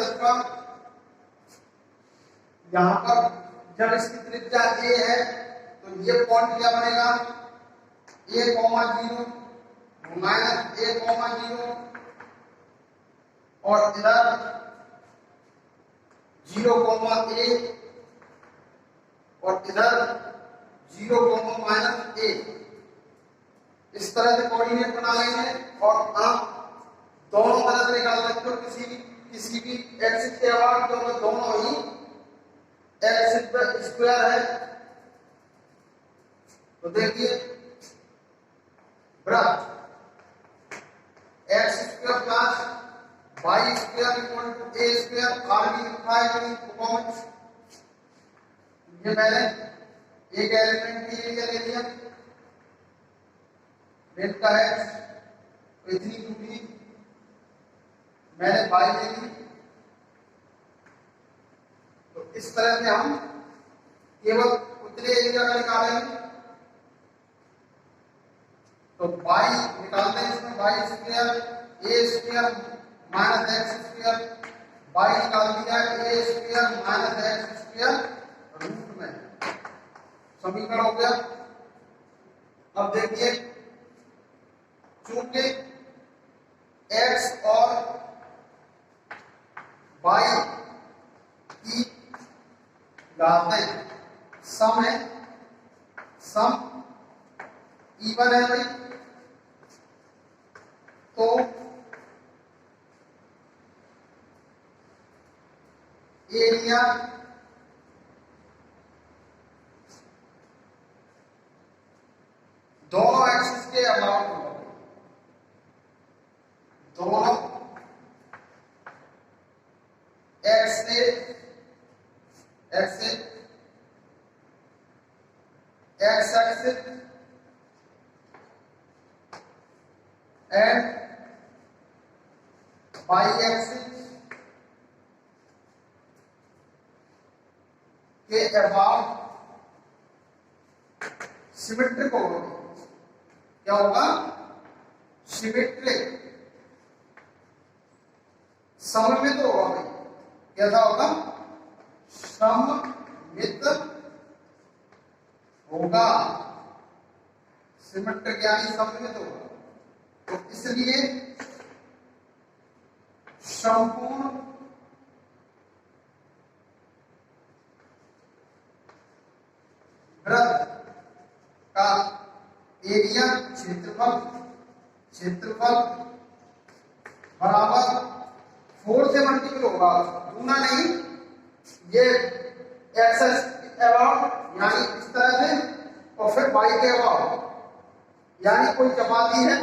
वृत्त का यहाँ पर जब इसकी त्रिज्या a है तो ये पॉइंट क्या बनेगा, a, 0 माइनस a, 0 और इधर 0, a और इधर 0, -a। इस तरह से कोऑर्डिनेट बना लेंगे और आप दोनों तरह से निकाल सकते हो, किसी भी एक्सिस के अबाउट दोनों ही एक्सिस पर स्क्वायर है। तो देखिए वृत्त X square plus Y square equal to A square, R भी लिखा है कि परफॉर्मेंस। ये मैंने एक एलिमेंट की एरिया ले लिया, लेंथ का है तो इतनी दूरी मैंने वाई ले ली। तो इस तरह से हम केवल उतने एरिया का निकालेंगे। तो वाई निकालते हैं, इसमें Y square A square minus X square, Y निकाल दिया A square minus X square root में, समीकरण हो गया। अब देखिए चूंकि x और y की घातें सम है, सम इवन है भाई, तो एरिया दोनों एक्सिस के अबाउट होगा, दोनों एक्स से X axis and Y axis के अबाउट सिमेट्रिक होगा। क्या होगा, सिमेट्रिक, सममित होगा भाई। कैसा होगा, सममित होगा, सिमेट्रिक यानी सममित होगा। तो इसलिए संपूर्ण वृत्त का एरिया क्षेत्रफल बराबर 4 से मल्टीपल होगा, दूना नहीं, ये एक्सेस अबाउट यानी इस तरह से और फिर वाई के अबाउट, यानी कोई चपाती है,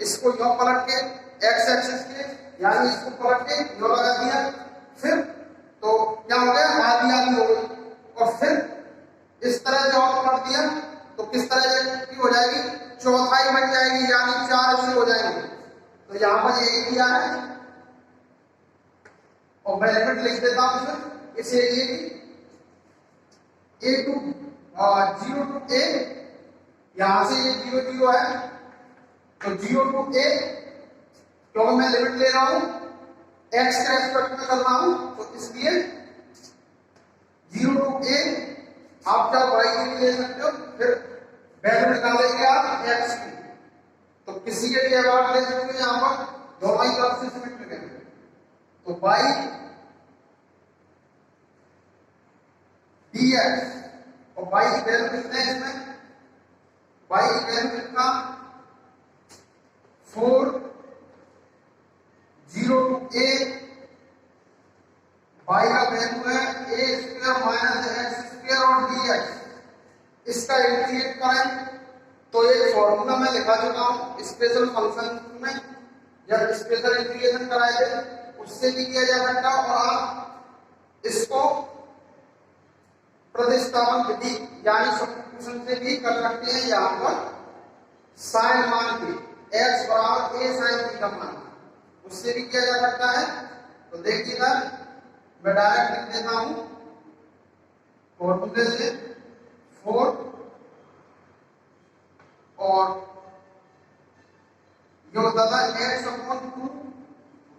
इसको यहां पलट के एक्स एक्सिस के यानी इसको पलट के यहां लगा दिया, फिर तो क्या हो गया, आधी हो गई। और फिर इस तरह से और पलट दिया तो किस तरह की हो जाएगी, चौथाई बन जाएगी, यानी 4 अक्षर हो जाएंगे। तो यहां पर यही दिया है और मैं लिमिट लिख देता हूं फिर इस एरिया की, a टू 0 टू a, यहां से ये 0 0 है तो 0 टू a, क्योंकि मैं लिमिट ले रहा हूं x के रेस्पेक्ट में कर रहा हूं, तो इसलिए 0 टू a आप चाहे y के लिए ले सकते हो, फिर वैल्यू निकालेंगे आप x की, तो किसी के लिए अबाउट ले सकते हो, यहां पर दोनों ही तरफ से सिमेट्रिक है। तो y dx और y की वैल्यू कितने हैं इसमें, y की वैल्यू कितना 4 0 टू a, y का वैल्यू है a square minus x square और dx। इसका इंटीग्रेट करें तो एक फॉर्मूला मैं लिखा चुका हूं स्पेशल फंक्शन में, जब स्पेशल इंटीग्रेशन कराए थे उससे भी किया जा सकता, और आप इसको प्रतिस्थापन विधि यानी सब्स्टिट्यूशन से भी कर सकते हैं। यहां पर साइन मान के x बराबर a sin थीटा मान, उससे भी किया जा सकता है। तो देखिएगा मैं डायरेक्ट लिख देता हूं फॉर्मूले से 4 और जो होता था x/2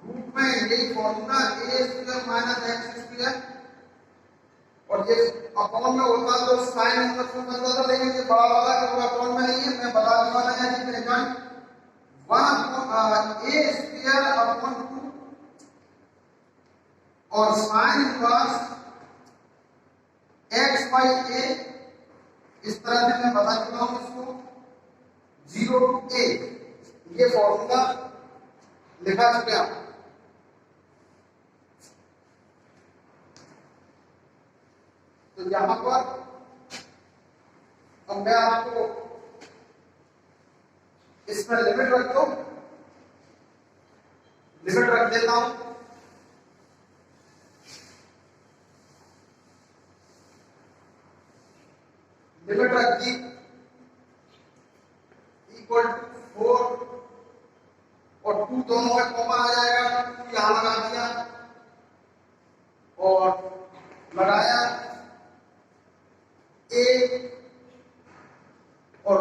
रूट में यही फॉर्मूला ए स्क्वायर माइनस एक्स स्क्वायर, और ये अपॉन में होता तो साइन इनवर्स में बनता था, लेकिन ये बड़ा वाला तो अपॉन में नहीं है, मैं बताने वाला है कि पहचान 1 ए स्क्वायर अपॉन 2 और साइन इनवर्स एक्स बाई ए, इस तरह से मैं बता चुका हूं इसको 0 टू ए, ये फॉर्मूला लिखा चुके हैं। तो यहां पर अब मैं आपको इसमें लिमिट रख दो, लिमिट रख देता हूं। लिमिट रख दी इक्वल टू 4 और 2 दोनों में कॉमन आ जाएगा, 2 यहां लगा दिया और लगाया ए और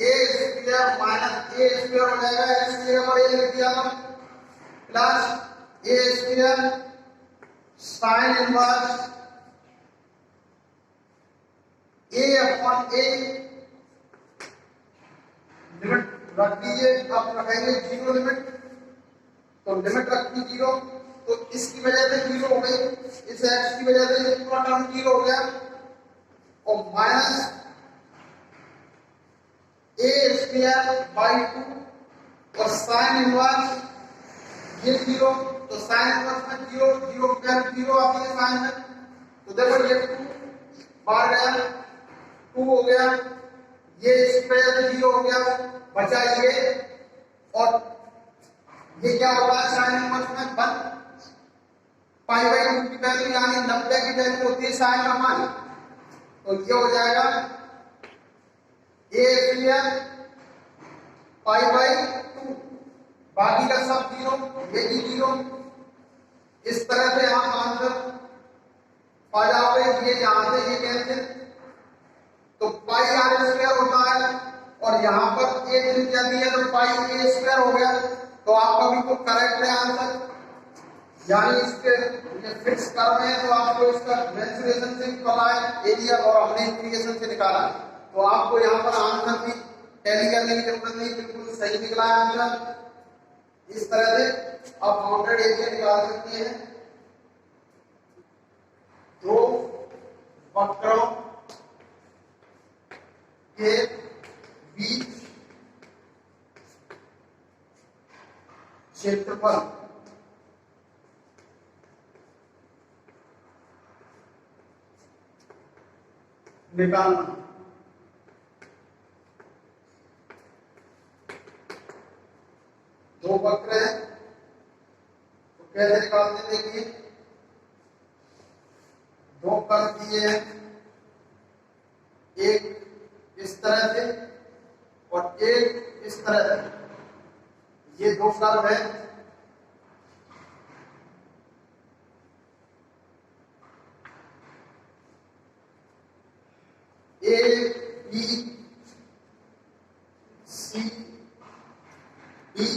ए स्क्वायर माइनस ए स्क्वायर हो जाएगा, एक्स की जगह पर ए लिख दिया था, प्लस ए स्क्वायर साइन इनवर्स ए अपॉन ए, लिमिट रख दीजिए। आप रखेंगे 0 लिमिट, तो लिमिट रखी 0, तो इसकी वजह से 0 हो गई, इस एक्स की वजह से ये पूरा टर्म 0 हो गया, और माइनस ए स्क्वायर बाई 2 और साइन इनवर्स ये 0, तो साइन इनवर्स में 0 0 प्लस 0 आती है साइन में, तो देखो ये 2 बाहर गया, 2 हो गया, ये इस वजह से 0 हो गया, बचा ये, और ये क्या होता है साइन इनवर्स में 1 पाई बाई 2 की वैल्यू यानी 90 की वैल्यू होती है साइन का मान, तो ये हो जाएगा ए स्क्वायर पाई बाई 2, बाकी का सब 0, ये भी 0, इस तरह से आप आंसर पा जाओगे। ये यहां से ये कैंसिल, तो पाई आर स्क्वायर होता है, और यहां पर ए त्रिज्या दी है तो पाई ए स्क्वायर हो गया, तो आपका बिल्कुल करेक्ट है आंसर, यानी इसके ये फिक्स कर रहे हैं तो आपको इसका मेंसुरेशन से पता है एरिया, और हमने इंटीग्रेशन से निकाला, तो आपको यहाँ पर आंसर भी टैली करने की जरूरत नहीं, बिल्कुल सही निकला है आंसर। इस तरह से आप बाउंडेड एरिया निकाल सकते हैं दो वक्रों के बीच क्षेत्रफल निकालना। दो वक्र है तो कैसे निकालते देखिए, दो कर्व दिए हैं, एक इस तरह से और एक इस तरह से, ये दो कर्व है, ए बी सी डी,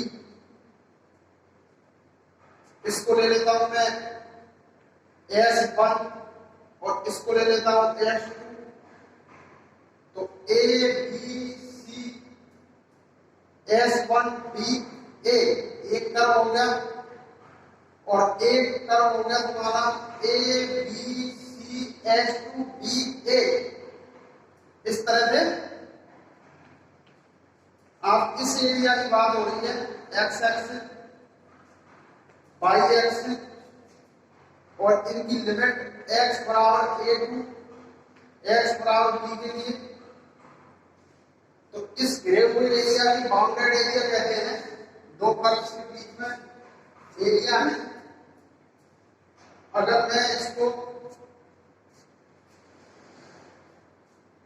इसको ले लेता हूं मैं S1 और इसको ले लेता हूं S2, तो A B C S1 B A एक कर्व हो गया, और एक कर्व हो गया तुम्हारा A B C S2 B A। इस तरह से आप इस एरिया की बात हो रही है, एक्स एक्सिस वाई एक्सिस, और इनकी लिमिट x बराबर a टू x बराबर b के लिए, तो इस घिरे हुए एरिया की बाउंडेड एरिया कहते हैं, दो कर्व्स के बीच में एरिया है। अगर मैं इसको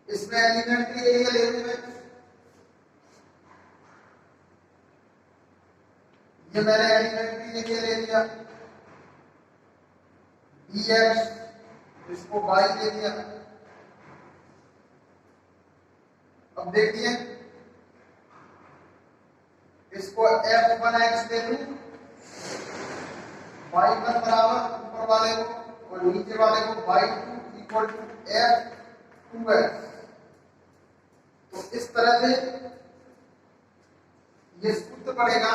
इसमें एलिमेंट्री एरिया ले लूं, ये मैंने एलिमेंट्री एरिया ले लिया dx, इसको y ले लिया। अब देखिए इसको f1x ले लूं y1 बराबर ऊपर वाले को और नीचे वाले को y2 इक्वल टू f2x। तो इस तरह से ये सूत्र पड़ेगा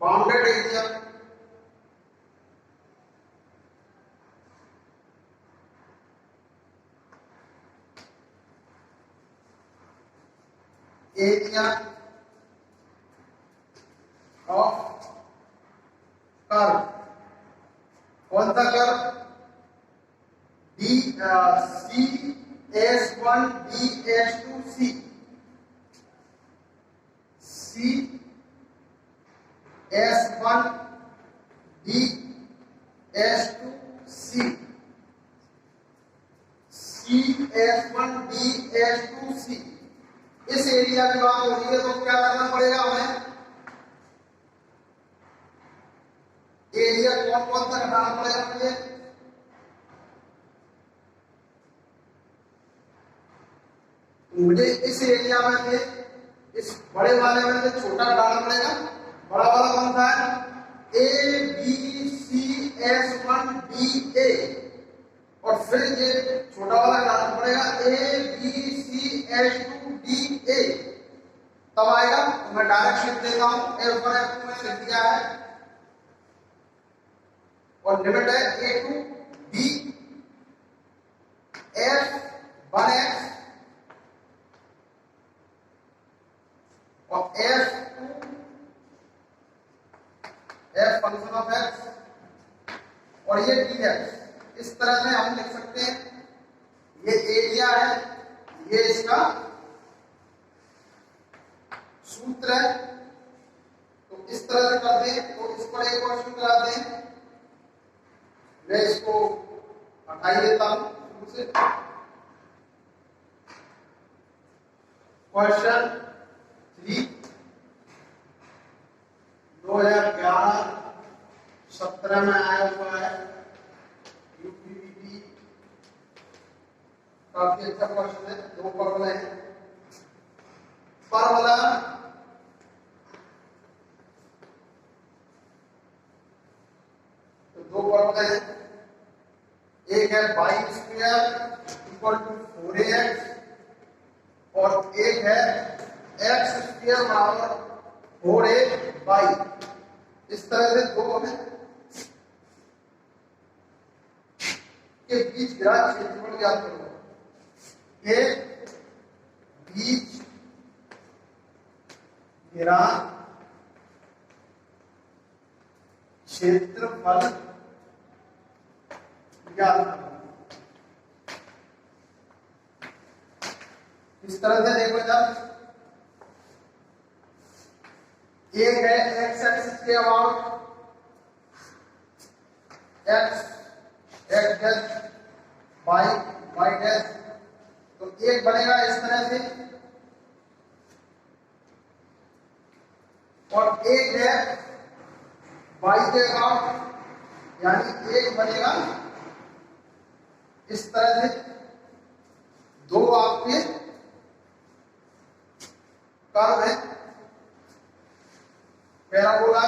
bounded area area of curve. कौन सा curve? CS1 DS2 CS1 DS2 CS1 DS2 इस एरिया की बात हो रही है, तो क्या करना पड़ेगा हमें? एरिया कौन कौन सा घटाना पड़ेगा मुझे? मुझे इस एरिया में से इस बड़े वाले में से छोटा घटाना पड़ेगा। बड़ा वाला कौन सा है? ABCS1DA और फिर ये छोटा वाला घटाना पड़ेगा ABCS2DA। तब आएगा। तो मैं डायरेक्ट शिफ्ट देता हूं, F1 F2 में शिफ्ट दिया है और लिमिट है A टू B F1x और F2 F function of x और ये dx। इस तरह से हम लिख सकते हैं। ये एरिया है, ये इसका सूत्र है। तो इस तरह से करते हैं। तो इस पर एक क्वेश्चन कराते हैं। मैं इसको हटा ही देता हूं से। क्वेश्चन 3 2011-17 में आया हुआ है। यूपीपीटी काफी अच्छा क्वेश्चन है। दो फॉर्मूले हैं। फॉर्मूला तो दो फॉर्मूले हैं। एक है y square equal to 4ax और एक है x स्क्वायर बराबर 4ay। इस तरह से दो हमें के बीच ग्राफ क्षेत्रफल ज्ञात करो। ये बीच ग्राफ क्षेत्रफल ज्ञात करो। इस तरह से देखो जब एक है x एक्सिस के about x dash y dash. तो एक बनेगा इस तरह से और एक है y के अबाउट, यानी एक बनेगा इस तरह से। दो आपके कर्व है पैराबोला।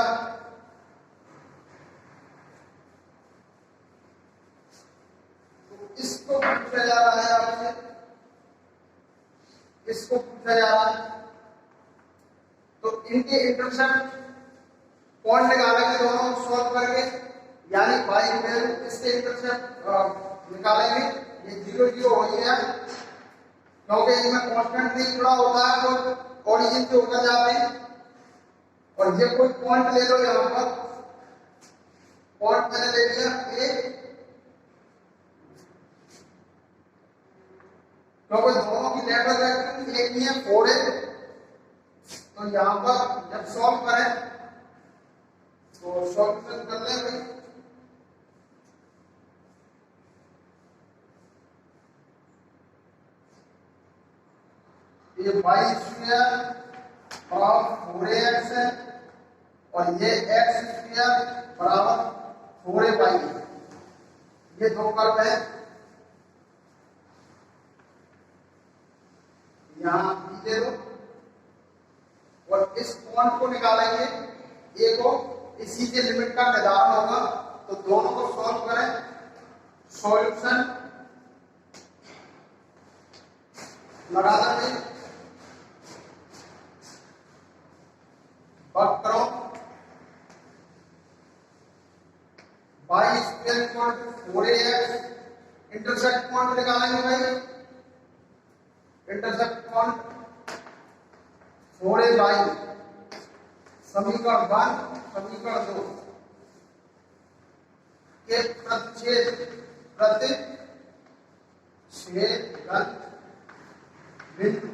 तो इसको पूछा जा रहा है आपसे, इसको पूछा जा रहा है। तो इनके इंटरसेप्ट पॉइंट निकालेंगे दोनों सॉल्व करके, यानी y वैल्यू इसके इंटरसेप्ट निकालेंगे। ये 0 0 हो गया क्योंकि इनमें कांस्टेंट नहीं जुड़ा होता है, तो ओरिजिन से होकर जाते हैं। और ये कोई पॉइंट ले लो, यहां पर पॉइंट मैंने ले लिया ए, क्योंकि दोनों की लेटर वेक्टर एक ही है 4 है। तो यहां पर जब सॉल्व करें तो सॉल्यूशन कर लें भाई। ये y स्क्वायर बराबर 4ax है और ये x स्क्वायर बराबर 4ay है। ये दो कर्व है। यहां b दे दो और इस पॉइंट को निकालेंगे, ए को, इसी के लिमिट का निर्धारण होगा। तो दोनों को सॉल्व करें, सॉल्यूशन लगा देंगे, वर्क करो, Y square equal to 4ax, intercept point निकालेंगे भाई, इंटरसेप्ट पॉइंट 4a बाई समीकरण 1 समीकरण 2 के प्रतिच्छेद बिंदु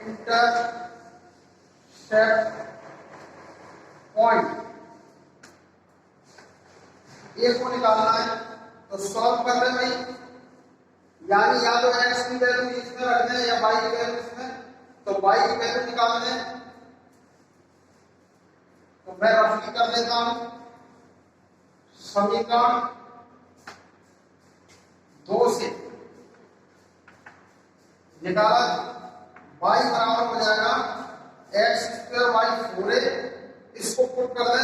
इंटरसेप्ट पॉइंट ए को निकालना है। तो सॉल्व कर रहे भाई, यानी या तो x की वैल्यू इसमें रख दें या y की वैल्यू इसमें, तो y की वैल्यू निकाल दें। तो मैं रफली कर देता हूं, समीकरण 2 से निकाला, y बराबर हो जाएगा x स्क्वायर y 4a, इसको पुट कर दें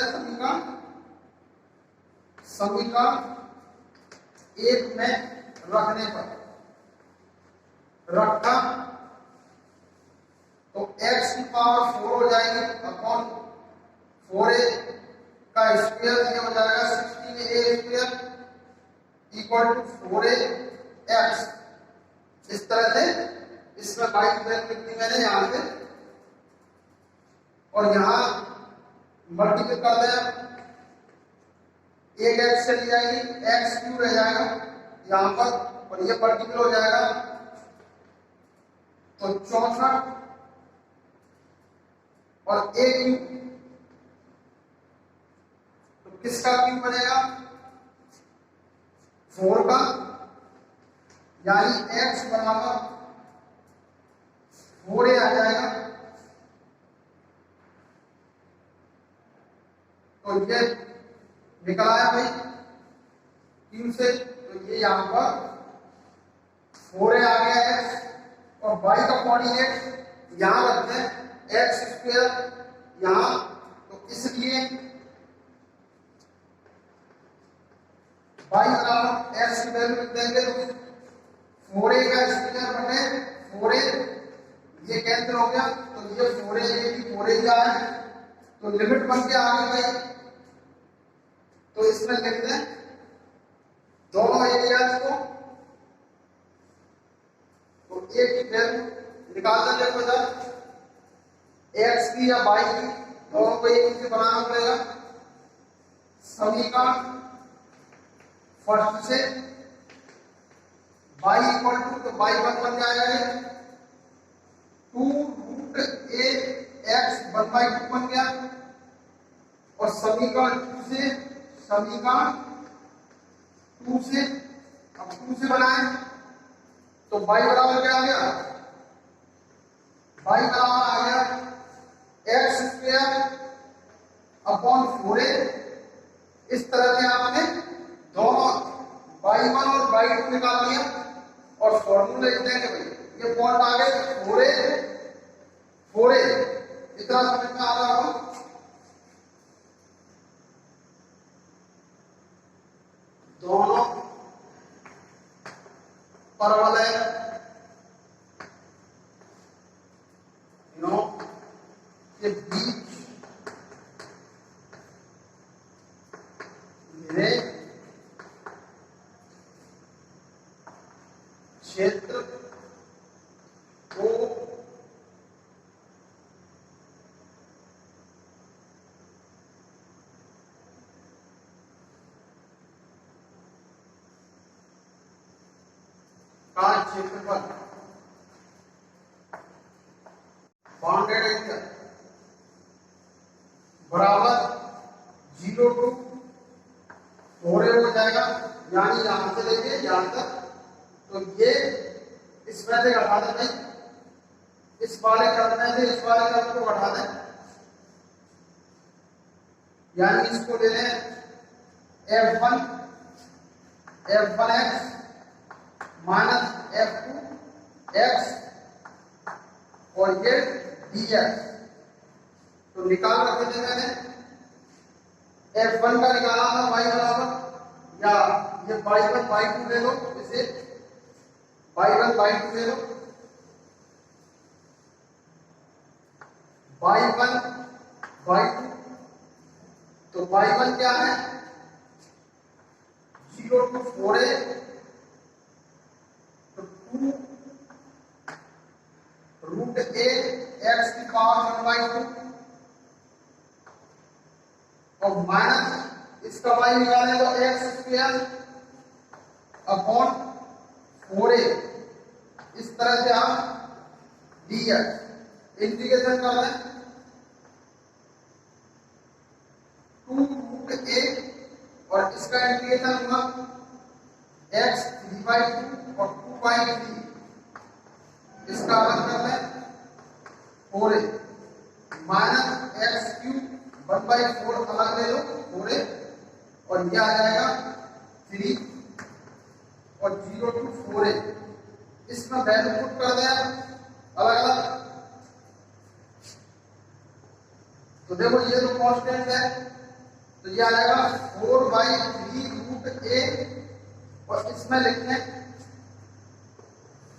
समीकरण 1 में रखने पर, रखा तो x की पावर 4 हो जाएगी अपॉन 4a का स्क्वायर, ये हो जाएगा 16a square equal to 4ax। इस तरह से इसमें y की वैल्यू लिखनी मैंने यहां से, और यहां मल्टीप्लाई कर दें, एक x चली जाएगी, x क्यूब रह जाएगा यहां पर, और ये मल्टीप्लाई हो जाएगा तो 64 और a क्यूब, तो किसका क्यूब बनेगा 4 का, यानी x बराबर 4a आ जाएगा। तो ये निकला है भाई क्यूब से, तो ये यहां पर 4a आ गया है, और y का कोऑर्डिनेट यहां रखते हैं x स्क्वायर यहां, तो इसलिए y बराबर x की वैल्यू लिख देंगे, तो 4a का स्क्वायर बटे 4a, ये कैंसिल हो गया, तो ये 4a ये भी 4a का है, तो लिमिट बन के आ गई भाई। तो इसमें लिख दें दोनों एरियाज को, तो a की वैल्यू निकाल दें, देखो इधर x की या y की, दोनों को एक से बनाना पड़ेगा। समीकरण फर्स्ट से y इक्वल टू, तो y1 बन जाएगा ये 2√a(x) 1/2 बन गया, और समीकरण 2 से, समीकरण 2 से, अब 2 से बनाएं तो y बराबर क्या आ गया, y बराबर आ गया x स्क्वायर अपॉन 4a। इस तरह से आपने दोनों y1 और y2 निकाल लिया, और फॉर्मूला लिख देंगे भाई, ये पॉइंट आ गए 4a, इतना समझ में आ रहा होगा। दोनों परवल है, के बीच मेरे क्षेत्र को का क्षेत्रफल बाउंडेड एरिया बराबर 0 टू 4a हो जाएगा, यानी यहां से लेके यहां तक। तो ये इस वाले घटा दें, इस वाले करने से इस वाले कर्व को घटा दें, यानी इसको ले लें f1x माइनस f2x और ये dx। तो निकाल रखे थे मैंने f1 का निकाला था y बराबर, या ये y1 y2 ले लो, इसे y1 y2 ले लो, y1 y2। तो y1 क्या है 0 to 4a, तो 2 रूट a x की पावर 1/2 और माइनस इसका y निकालें तो x स्क्वायर अपॉन 4a। इस तरह से आप dx इंटीग्रेशन कर लें 2 रूट a और इसका इंटीग्रेशन हुआ x 3/2 और 2/3। इसका अलग कर लें 4a माइनस एक्स क्यूब 1/4 अलग ले लो 4a, और ये आ जाएगा 3 और 0 to 4a। इसमें वैल्यू पुट कर दें अलग अलग। तो देखो ये तो कांस्टेंट है, तो ये आ जाएगा 4/3 रूट a, और इसमें लिखें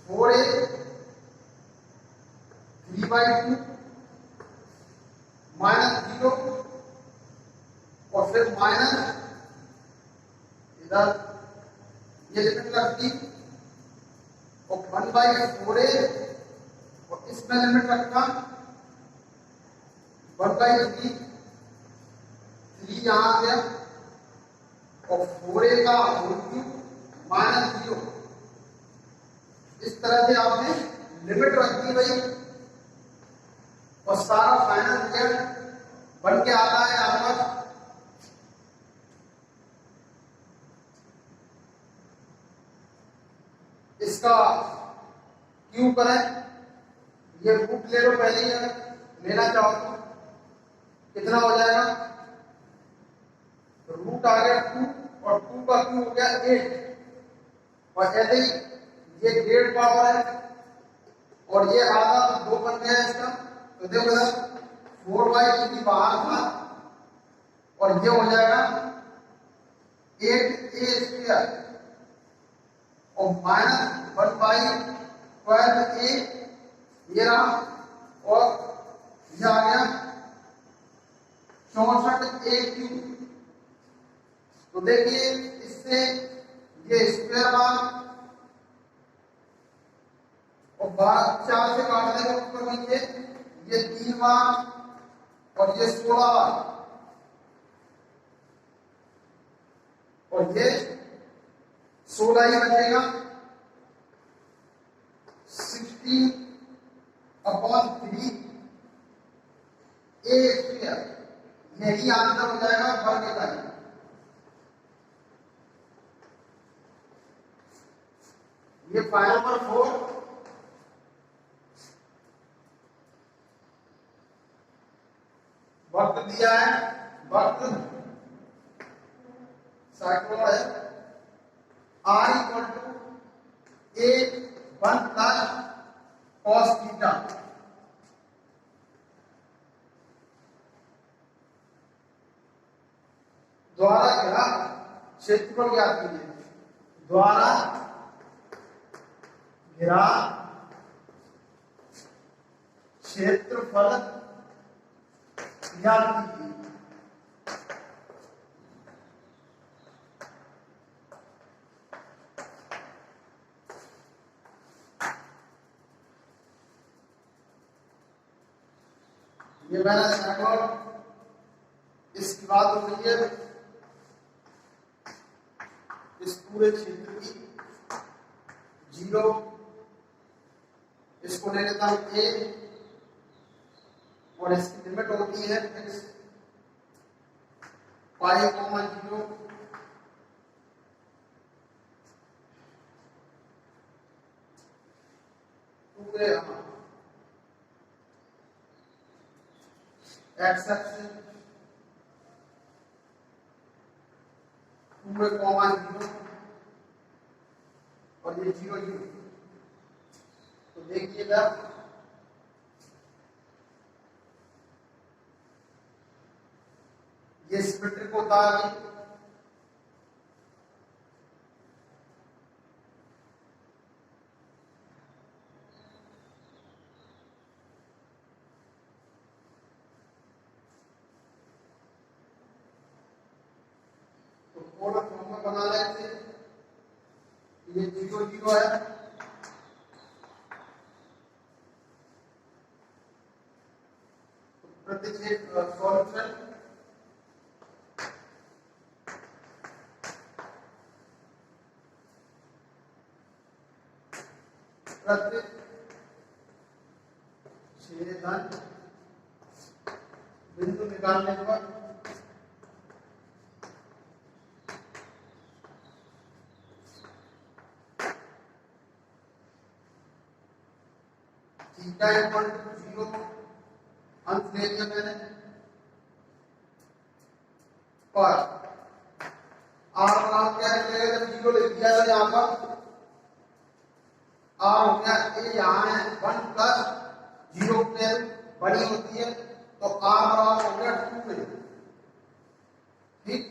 4a 3/2 माइनस 0 और फिर माइनस इधर ये लिमिट रखी और 1/4a, और इसमें लिमिट रखा 1/3, 3 यहां आ गया और 4a का होल क्यूब माइनस 0। इस तरह से आपने लिमिट रख दी भाई, और सारा फाइनल रिजल्ट बन के आता है आपका इसका क्यों करें। ये रूट ले लो पहले ही, अगर लेना चाहो तो कितना हो जाएगा, तो रूट आ गया 2 और 2 का क्यों हो गया 8, और ऐसे ही ये 1.5 पावर है और ये आधा तो 2 बन गया इसका। तो देखो इधर 4/3 बाहर था और ये हो जाएगा 8a स्क्वायर और माइनस 1/12a ये रहा, और ये आ गया 64a क्यूब। तो देखिए इससे ये स्क्वायर बार और 4 से काट देंगे ऊपर नीचे, ये 3 बार और ये 16 बार, और ये 16 ही बचेगा 16/3 a स्क्वायर। यही आंसर हो जाएगा वर्ग इकाई। ये फाइल नंबर 4 वक्त दिया है, वक्त साइक्लोन है r = a1 + cos थीटा। द्वारा घिरा क्षेत्रफल ज्ञात कीजिए। द्वारा घिरा क्षेत्रफल ज्ञात कीजिए। ये मेरा स्नैपशॉट, इसकी बात हो रही है इस पूरे क्षेत्र की 0, इसको ले लेता हूं a, और इसकी लिमिट होती है फिक्स पाई कॉमा 0 पूरे एक्स एक्सिस पूरे कॉमा 0 और ये 0 0। तो देखिएगा ये सिमेट्रिक होता है। तो पोलर फॉर्म में बना लेते हैं, ये 0 0 है, प्रतिच्छेद सॉल्यूशन प्रतिच्छेदन बिंदु निकालने पर थीटा इक्वल टू 0 अंत ले लिया मैंने, पर आर नाम क्या निकलेगा जब 0 लिख दिया था यहाँ पर, आर हो गया ए, यहाँ है 1 प्लस 0 पे बड़ी होती है तो आर बराबर हो गया 2 पे, ठीक।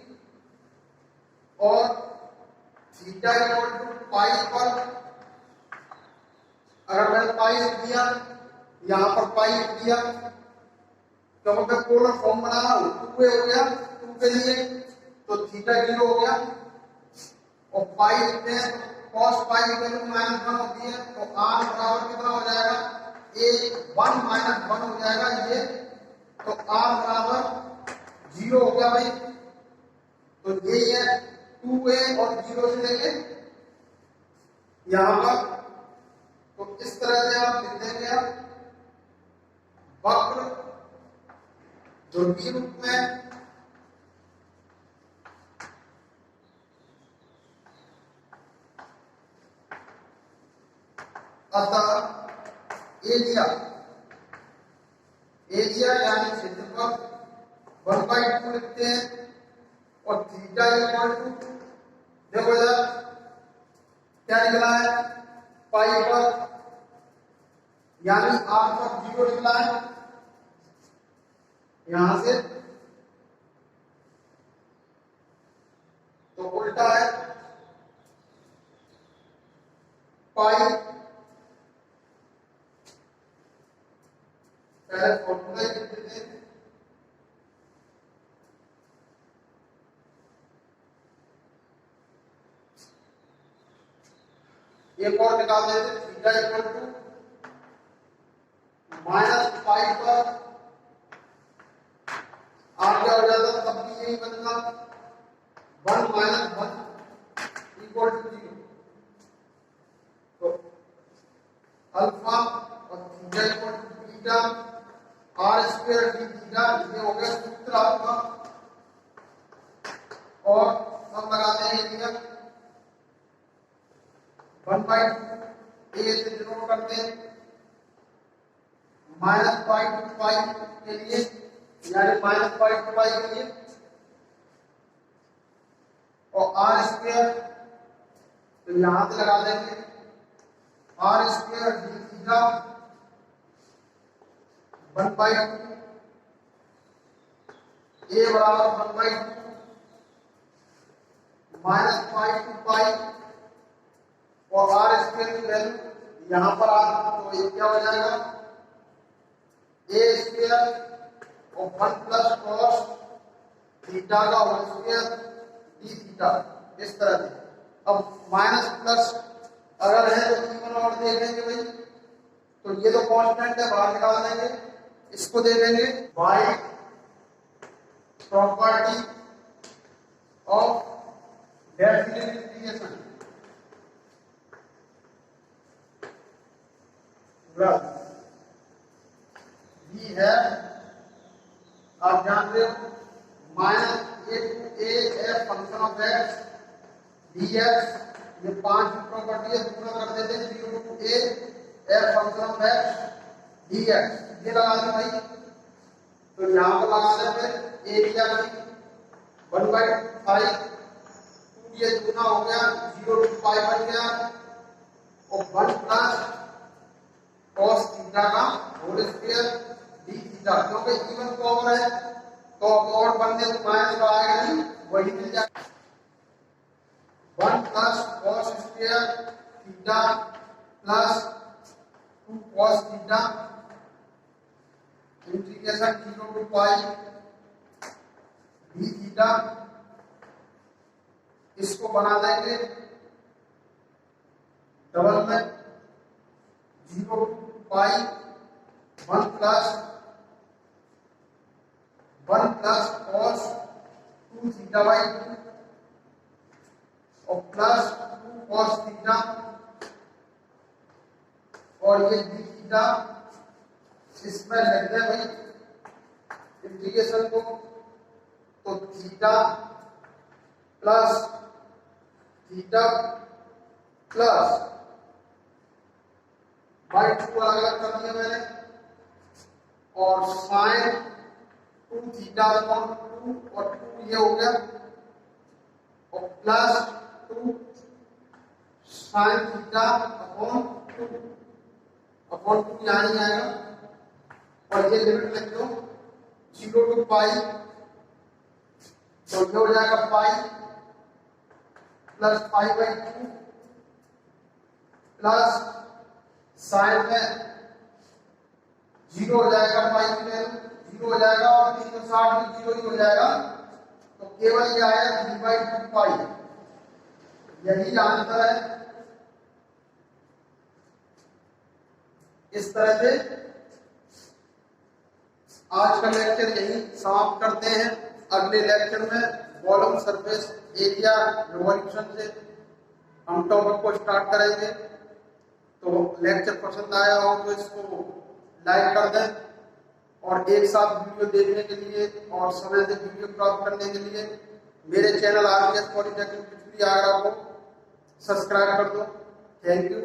और थीटा इक्वल टू पाई पर अगर मैंने पाई लिख दिया, यहाँ पर पाई लिख दिया, तो मैं पोलर फॉर्म बना रहा हूं, 2 हो गया 2 के लिए, तो थीटा 0 हो गया, और पाई लिखते हैं तो cos पाई की वैल्यू -1 होती है, तो r बराबर कितना हो जाएगा, a 1 - 1 हो जाएगा ये, तो r बराबर 0 हो गया भाई। तो ये है 2a और 0 से लेके यहां पर, तो इस तरह से आप लिख देंगे वक्र ध्रुवीय रूप में अतः एरिया यानी क्षेत्रफल 1/2 लिखते हैं, और थीटा इक्वल टू देखो इधर क्या निकला है, पाई पर यानी आर पर 0 निकला है, यहां से तो उल्टा है, पाई पहले फॉर्मूला लिख देते हैं, एक और निकाल देते, थीटा इक्वल टू -पाई पर आर क्या हो जाता, तब भी यही बनता 1 - 1 इक्वल टू 0, तो अल्फा और theta equal to beta r² d theta, ये हो गया सूत्र आपका, और हम लगाते हैं ये 1/2 a से डिनोट करते हैं, -पाई टू पाई के लिए यानी -पाई टू पाई के लिए, और r² तो यहां से लगा देंगे r² d थीटा 1/2 a बराबर 1/2 -पाई टू पाई, और r² की वैल्यू यहां पर आ, तो ये क्या हो जाएगा, a² और 1 प्लस cos थीटा का होल स्क्वायर d थीटा, इस तरह से। अब माइनस प्लस अगर है तो इवन और दे देंगे भाई, तो ये तो कांस्टेंट है, बाहर निकाल देंगे, इसको दे देंगे by property of definite integration plus भी है, आप जान रहे हो, -a to a f function of x dx, ये 5 प्रॉपर्टी है, पूरा कर देते हैं 0 to a f function of x dx, ये लगा दी भाई, तो यहां पर लगा दे फिर एरिया की 1/5, ये गुना हो गया 0 to पाई बन गया, और 1 प्लस cos थीटा का होल स्क्वायर d थीटा, क्योंकि इवन पावर है तो तो और बनने तो माइनस का आएगा नहीं, वही मिल जाएगा 1 plus cos square theta plus 2 cos theta integration 0 to pi D theta. इसको बना देंगे डबल में 0 to pi 1 plus cos 2 theta by 2 और प्लस 2 कॉस थीटा और ये डी थीटा। इसमें लिख दें भाई इंटीग्रेशन को, तो थीटा प्लस बाई 2 अलग अलग कर दिया मैंने और साइन 2 थीटा अपॉन 2 और 2 ये हो गया और प्लस 2 साइन थीटा अपॉन 2 यहाँ ही आएगा और ये लिमिट लिख दो 0 टू पाई, तो ये हो जाएगा pi plus pi by 2 plus sign में 0 हो जाएगा, पाई की वैल्यू 0 हो जाएगा और 360 भी 0 ही हो जाएगा, तो केवल ये आएगा 3/2 पाई। यही आंसर है। इस तरह से आज का लेक्चर यही समाप्त करते हैं। अगले लेक्चर में वॉल्यूम सरफेस एरिया रिवॉल्यूशन से हम टॉपिक को स्टार्ट करेंगे। तो लेक्चर पसंद आया हो तो इसको लाइक कर दें और एक साथ वीडियो देखने के लिए और समय से वीडियो प्राप्त करने के लिए मेरे चैनल RPS पॉलिटेक्निक आगरा को सब्सक्राइब कर दो। Thank you.